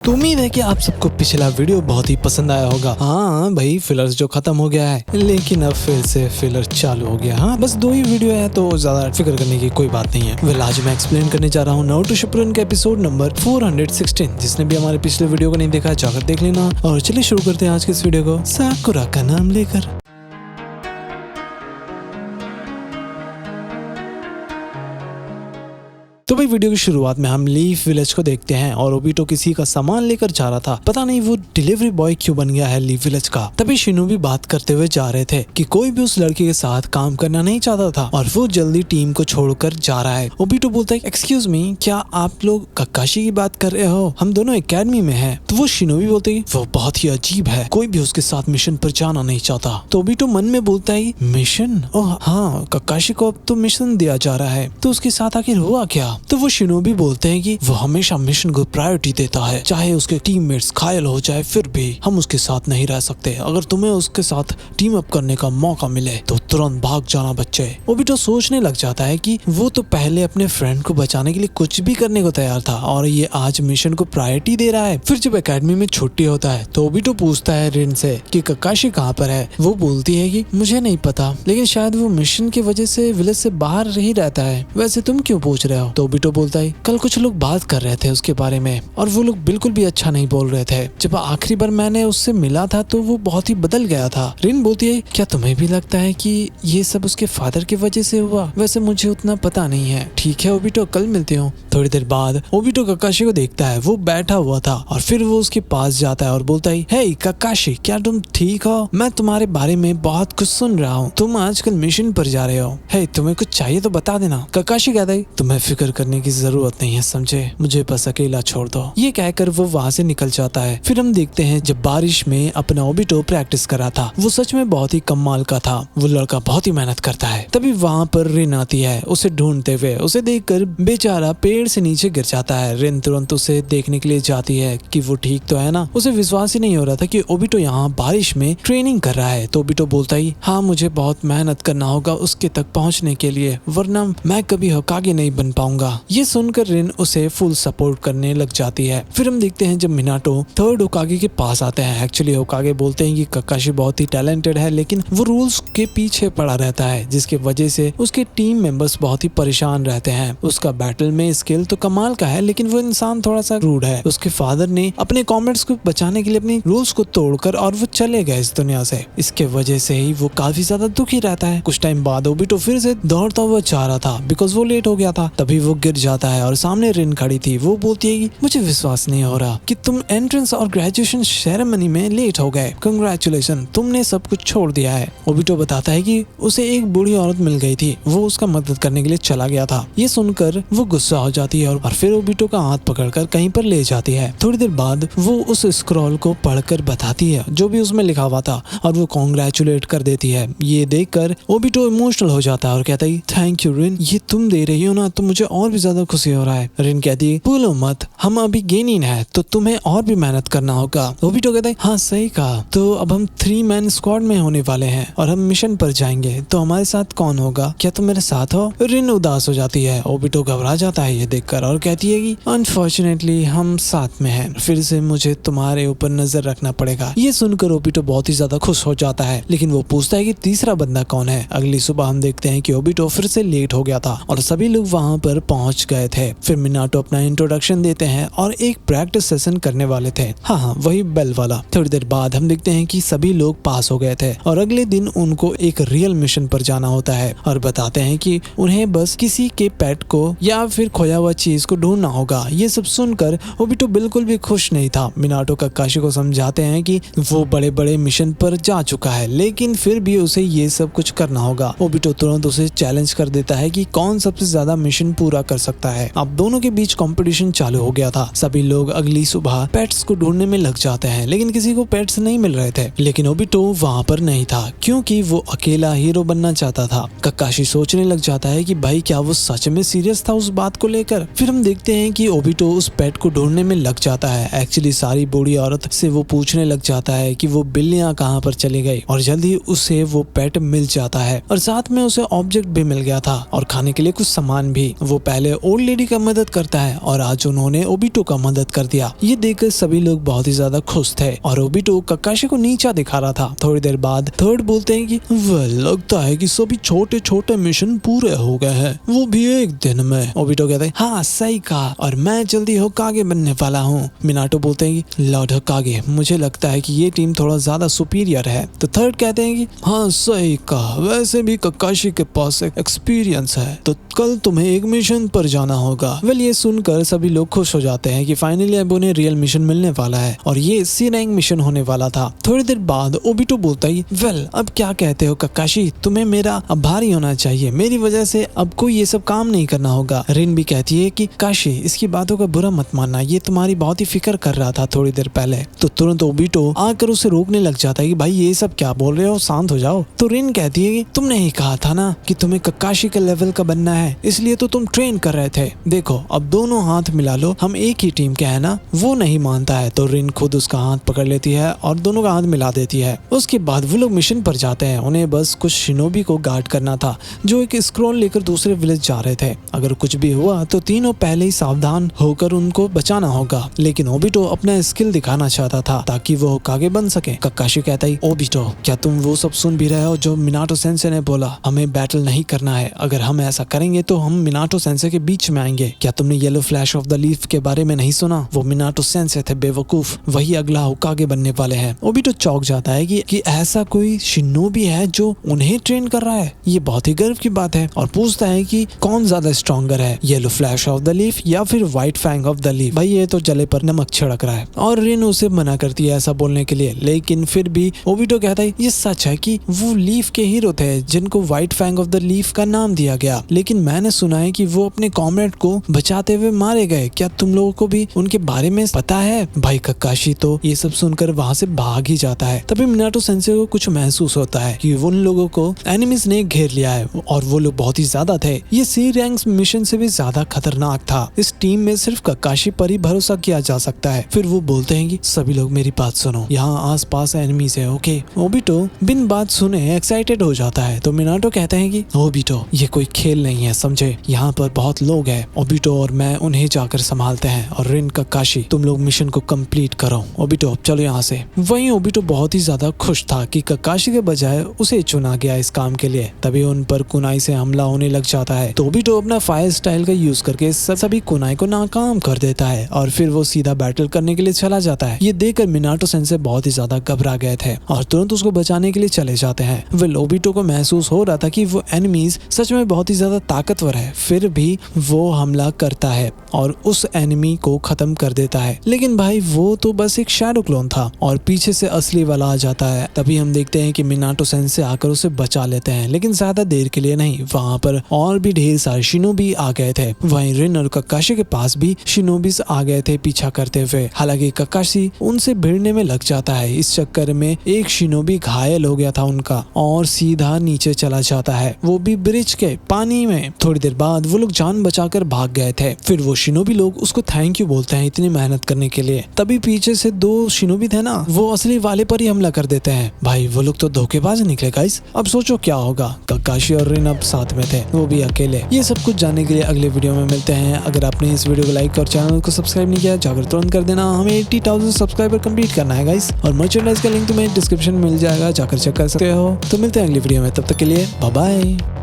तो उम्मीद है कि आप सबको पिछला वीडियो बहुत ही पसंद आया होगा। हाँ भाई, फिलर्स जो खत्म हो गया है, लेकिन अब फिर से फिलर चालू हो गया। हाँ बस 2 ही वीडियो है तो ज्यादा फिक्र करने की कोई बात नहीं है। वेल आज मैं एक्सप्लेन करने जा रहा हूँ नारुतो शिपुडेन का एपिसोड नंबर 416। जिसने भी हमारे पिछले वीडियो को नहीं देखा जाकर देख लेना। और चलिए शुरू करते हैं आज के इस वीडियो को साकुरा का नाम लेकर। तो भाई वीडियो की शुरुआत में हम लीफ विलेज को देखते हैं और ओबिटो किसी का सामान लेकर जा रहा था। पता नहीं वो डिलीवरी बॉय क्यों बन गया है लीफ विलेज का। तभी शिनोबी बात करते हुए जा रहे थे कि कोई भी उस लड़के के साथ काम करना नहीं चाहता था और वो जल्दी टीम को छोड़कर जा रहा है। ओबिटो बोलता है एक्सक्यूज मी, क्या आप लोग ककाशी की बात कर रहे हो? हम दोनों एकेडमी में हैं। तो वो शिनोबी बोलते है वो बहुत ही अजीब है, कोई भी उसके साथ मिशन पर जाना नहीं चाहता। तो ओबिटो मन में बोलता है मिशन? ओह हाँ, ककाशी को अब तो मिशन दिया जा रहा है, तो उसके साथ आखिर हुआ क्या? तो वो शिनोबी बोलते हैं कि वो हमेशा मिशन को प्रायोरिटी देता है, चाहे उसके टीममेट्स घायल हो जाए फिर भी हम उसके साथ नहीं रह सकते। अगर तुम्हें उसके साथ टीम अप करने का मौका मिले तो तुरंत भाग जाना बच्चे। ओबिटो सोचने लग जाता है कि वो तो पहले अपने फ्रेंड को बचाने के लिए कुछ भी करने को तैयार था और ये आज मिशन को प्रायोरिटी दे रहा है। फिर जब एकेडमी में छुट्टी होता है तो ओबिटो पूछता है रिन से कि ककाशी कहाँ पर है। वो बोलती है कि मुझे नहीं पता, लेकिन शायद वो मिशन की वजह से विलेज से बाहर ही रहता है। वैसे तुम क्यों पूछ रहे हो? तो ओबिटो बोलता है कल कुछ लोग बात कर रहे थे उसके बारे में और वो लोग बिल्कुल भी अच्छा नहीं बोल रहे थे। जब आखिरी बार मैंने उससे मिला था तो वो बहुत ही बदल गया था। रिन बोलती है क्या तुम्हें भी लगता है कि ये सब उसके फादर की वजह से हुआ? वैसे मुझे उतना पता नहीं है। ठीक है ओबिटो, कल मिलते हो। थोड़ी देर बाद ओबिटो ककाशी को देखता है, वो बैठा हुआ था और फिर वो उसके पास जाता है और बोलता है हे ककाशी, क्या तुम ठीक हो? मैं तुम्हारे बारे में बहुत कुछ सुन रहा हूँ, तुम आजकल मिशन पर जा रहे हो। हे तुम्हें कुछ चाहिए तो बता देना। ककाशी कहता है तुम्हें फिक्र करने की जरूरत नहीं है, समझे? मुझे बस अकेला छोड़ दो। ये कहकर वो वहाँ से निकल जाता है। फिर हम देखते हैं जब बारिश में अपना ओबिटो प्रैक्टिस कर रहा था, वो सच में बहुत ही कमाल का था। वो लड़का बहुत ही मेहनत करता है। तभी वहाँ पर रिन आती है उसे ढूंढते हुए। उसे देखकर बेचारा पेड़ से नीचे गिर जाता है। रिन तुरंत उसे देखने के लिए जाती है कि वो ठीक तो है ना। उसे विश्वास ही नहीं हो रहा था कि ओबिटो यहाँ बारिश में ट्रेनिंग कर रहा है। तो ओबिटो बोलता ही हाँ, मुझे बहुत मेहनत करना होगा उसके तक पहुँचने के लिए, वरना मैं कभी होकागे नहीं बन पाऊंगा। ये सुनकर रिन उसे फुल सपोर्ट करने लग जाती है। फिर हम देखते हैं जब मिनाटो थर्ड होकागे के पास आते हैं। एक्चुअली होकागे बोलते हैं कि ककाशी बहुत ही टैलेंटेड है, लेकिन वो रूल्स के पीछे पड़ा रहता है, जिसकी वजह से उसके टीम मेंबर्स बहुत ही परेशान रहते हैं। उसका बैटल में स्किल तो कमाल का है, लेकिन वो इंसान थोड़ा सा रूड है। उसके फादर ने अपने कॉमरेड्स को बचाने के लिए अपनी रूल्स को तोड़कर और वो चले गए इस दुनिया से। इसके वजह से ही वो काफी ज्यादा दुखी रहता है। कुछ टाइम बाद ओबिटो फिर से दौड़ता हुआ जा रहा था बिकॉज वो लेट हो गया था। तभी वो गिर जाता है और सामने रिन खड़ी थी। वो बोलती है कि मुझे विश्वास नहीं हो रहा कि तुम एंट्रेंस और ग्रेजुएशन सेरेमनी में लेट हो गए। कंग्रेचुलेशन, तुमने सब कुछ छोड़ दिया है। ओबिटो बताता है कि उसे एक बूढ़ी औरत मिल गई थी, वो उसका मदद करने के लिए चला गया था। ये सुनकर वो गुस्सा हो जाती है और फिर ओबिटो का हाथ पकड़कर कहीं पर ले जाती है। थोड़ी देर बाद वो उस स्क्रॉल को पढ़कर बताती है जो भी उसमें लिखा हुआ था और वो कॉन्ग्रेचुलेट कर देती है। ये देखकर ओबिटो इमोशनल हो जाता है और कहता है थैंक यू रिन, ये तुम दे रही हो ना तो मुझे और भी ज्यादा खुशी हो रहा है। रिन कहती है भूलो मत, हम अभी गेनिन है तो तुम्हें और भी मेहनत करना होगा। ओबिटो कहता है हाँ सही कहा, तो अब हम 3 मैन स्क्वाड में होने वाले हैं और हम मिशन पर जाएंगे, तो हमारे साथ कौन होगा? क्या तुम मेरे साथ हो? रिन उदास हो जाती है। ओबिटो घबरा जाता है ये देखकर और कहती है कि अनफॉर्चुनेटली हम साथ में हैं, फिर से मुझे तुम्हारे ऊपर नजर रखना पड़ेगा। ये सुनकर ओबिटो बहुत ही ज्यादा खुश हो जाता है, लेकिन वो पूछता है कि तीसरा बंदा कौन है। अगली सुबह हम देखते हैं कि ओबिटो फिर से लेट हो गया था और सभी लोग वहाँ पर पहुँच गए थे। फिर मिनाटो अपना इंट्रोडक्शन देते हैं और एक प्रैक्टिस सेशन करने वाले थे। हाँ, वही बेल वाला। थोड़ी देर बाद हम देखते हैं कि सभी लोग पास हो गए थे और अगले दिन उनको एक रियल मिशन पर जाना होता है और बताते हैं कि उन्हें बस किसी के पेट को या फिर खोया हुआ चीज को ढूंढना होगा। ये सब सुनकर ओबिटो बिल्कुल भी खुश नहीं था। मिनाटो ककाशी को समझाते हैं कि वो बड़े बड़े मिशन पर जा चुका है, लेकिन फिर भी उसे ये सब कुछ करना होगा। ओबिटो तुरंत उसे चैलेंज कर देता है कि कौन सबसे ज्यादा मिशन पूरा कर सकता है। अब दोनों के बीच कंपटीशन चालू हो गया था। सभी लोग अगली सुबह पेट्स को ढूंढने में लग जाते हैं, लेकिन किसी को पेट्स नहीं मिल रहे थे। लेकिन ओबिटो वहाँ पर नहीं था क्योंकि वो अकेला हीरो बनना चाहता था। ककाशी सोचने लग जाता है कि भाई क्या वो सच में सीरियस था उस बात को लेकर। फिर हम देखते हैं कि ओबिटो उस पेट को ढूंढने में लग जाता है। एक्चुअली सारी बूढ़ी औरत से वो पूछने लग जाता है कि वो बिल्लियां कहाँ पर चली गई और जल्दी उसे वो पेट मिल जाता है और साथ में उसे ऑब्जेक्ट भी मिल गया था और खाने के लिए कुछ सामान भी। वो पहले ओल्ड लेडी का मदद करता है और आज उन्होंने ओबिटो का मदद कर दिया। ये देखकर सभी लोग बहुत ही ज्यादा खुश थे और ओबिटो ककाशी को नीचा दिखा रहा था। थोड़ी देर बाद थर्ड बोलते हैं कि वह लगता है कि सभी छोटे छोटे मिशन पूरे हो गए हैं, वो भी एक दिन में। ओबिटो कहते हैं हाँ सही कहा, और मैं जल्दी होकागे बनने वाला हूँ। मिनाटो बोलते हैं कि लॉर्ड होकागे, मुझे लगता है कि ये टीम थोड़ा ज्यादा सुपीरियर है। तो थर्ड कहते हैं कि हाँ सही कहा, वैसे भी ककाशी के पास एक एक्सपीरियंस है, तो कल तुम्हें एक मिशन पर जाना होगा। वेल ये सुनकर सभी लोग खुश हो जाते हैं कि फाइनली अब उन्हें रियल मिशन मिलने वाला है और ये सी रैंक मिशन होने वाला था। थोड़ी देर बाद ओबिटो बोलता है वेल अब क्या कहते हो ककाशी, तुम्हें मेरा आभारी होना चाहिए, मेरी वजह से अब कोई ये सब काम नहीं करना होगा। रिन भी कहती है कि काशी इसकी बातों का बुरा मत मानना, ये तुम्हारी बहुत ही फिक्र कर रहा था थोड़ी देर पहले। तो तुरंत ओबिटो आकर उसे रोकने लग जाता है कि भाई ये सब क्या बोल रहे हो, शांत हो जाओ। तो रिन कहती है कि तुमने ही कहा था ना कि तुम्हें ककाशी के लेवल का बनना है, इसलिए तो तुम ट्रेन कर रहे थे। देखो अब दोनों हाथ मिला लो, हम एक ही टीम के हैं ना। वो नहीं मानता है तो रिन खुद उसका हाथ पकड़ लेती है और दोनों का हाथ मिला देती है। उसके बाद वो लोग मिशन पर जाते हैं। उन्हें बस कुछ शिनोबी को गार्ड करना था जो एक स्क्रॉल लेकर दूसरे विलेज जा रहे थे। अगर कुछ भी हुआ तो तीनों पहले ही सावधान होकर उनको बचाना होगा। लेकिन ओबिटो अपना स्किल दिखाना चाहता था ताकि वो होकागे बन सके। ककाशी कहता है ओबिटो क्या तुम वो सब सुन भी रहे हो जो मिनाटो सेंसे ने बोला, हमें बैटल नहीं करना है, अगर हम ऐसा करेंगे तो हम मिनाटो सेंसे के बीच में आएंगे। क्या तुमने yellow flash of the leaf के बारे में नहीं सुना, वो मिनाटो सेंसे थे बेवकूफ, वही अगला होकागे बनने वाले हैं। ओबिटो चौंक जाता है कि ऐसा कोई शिनोबी है जो उन्हें ट्रेन कर रहा है, ये बहुत ही गर्व की बात है। और पूछता है कि कौन ज्यादा स्ट्रॉन्गर है, yellow flash of the leaf या फिर white fang of the leaf. भाई ये तो जले पर नमक छिड़क रहा है। और रिन उसे मना करती है ऐसा बोलने के लिए, लेकिन फिर भी ओबिटो कहता है ये सच है कि वो लीफ के हीरो थे जिनको white fang of the leaf का नाम दिया गया, लेकिन मैंने सुना है कि वो अपने कॉमरेड को बचाते हुए मारे गए। क्या तुम लोगों को भी उनके बारे में पता है? भाई ककाशी तो ये सब सुनकर वहाँ से भाग ही जाता है। तभी मिनाटो सेंसे को कुछ महसूस होता है कि उन लोगों को एनिमीज ने घेर लिया है और वो लोग बहुत ही ज्यादा थे। ये सी रैंक मिशन से भी ज्यादा खतरनाक था। इस टीम में सिर्फ ककाशी पर ही भरोसा किया जा सकता है। फिर वो बोलते हैं कि सभी लोग मेरी बात सुनो, यहाँ आस पास एनिमीज है, ओके। ओबिटो बिन बात सुने एक्साइटेड हो जाता है। तो मिनाटो कहते हैं कि ओबिटो ये कोई खेल नहीं है समझे, यहाँ पर बहुत लोग हैं, ओबिटो और मैं उन्हें जाकर संभालते हैं, और रिन ककाशी तुम लोग मिशन को कंप्लीट करो। ओबिटो चलो यहाँ से। वहीं ओबिटो बहुत ही ज्यादा खुश था कि ककाशी के बजाय उसे चुना गया इस काम के लिए। तभी उन पर कुनाई से हमला होने लग जाता है। तो ओबिटो अपना फायर स्टाइल का यूज करके सभी कुनाई को नाकाम कर देता है और फिर वो सीधा बैटल करने के लिए चला जाता है। ये देखकर मिनाटो सेंसे बहुत ही ज्यादा घबरा गए थे और तुरंत उसको बचाने के लिए चले जाते हैं। वेल ओबिटो को महसूस हो रहा था कि वो एनिमीज सच में बहुत ही ज्यादा ताकतवर है, फिर भी वो हमला करता है और उस एनिमी को खत्म कर देता है। लेकिन भाई वो तो बस एक शैडो क्लोन था और पीछे से असली वाला आ जाता है। तभी हम देखते हैं कि मिनाटो सेंसे आकर उसे बचा लेते हैं, लेकिन ज्यादा देर के लिए नहीं। वहाँ पर और भी ढेर सारे शिनोबी आ गए थे। वहीं रिन और ककाशी के पास भी शिनोबीज आ गए थे पीछा करते हुए। हालांकि ककाशी उनसे भिड़ने में लग जाता है। इस चक्कर में एक शिनोबी घायल हो गया था उनका और सीधा नीचे चला जाता है, वो भी ब्रिज के पानी में। थोड़ी देर बाद वो लोग जान बचाकर भाग गए थे। फिर वो शिनोबी लोग उसको थैंक यू बोलते हैं इतनी मेहनत करने के लिए। तभी पीछे से दो शिनोबी थे ना, वो असली वाले पर ही हमला कर देते हैं। भाई वो लोग तो धोखेबाज निकले गाइस। अब सोचो क्या होगा। ककाशी और रिन अब साथ में थे, वो भी अकेले। ये सब कुछ जानने के लिए अगले वीडियो में मिलते हैं। अगर आपने इस वीडियो को लाइक और चैनल को सब्सक्राइब नहीं किया जाकर तुरंत कर देना। हमें 80,000 सब्सक्राइबर कंप्लीट करना है गाइस। और मर्चेंडाइज का लिंक तुम्हें डिस्क्रिप्शन में मिल जाएगा, जाकर चेक कर सकते हो। तो मिलते हैं अगली वीडियो में, तब तक के लिए बाय बाय।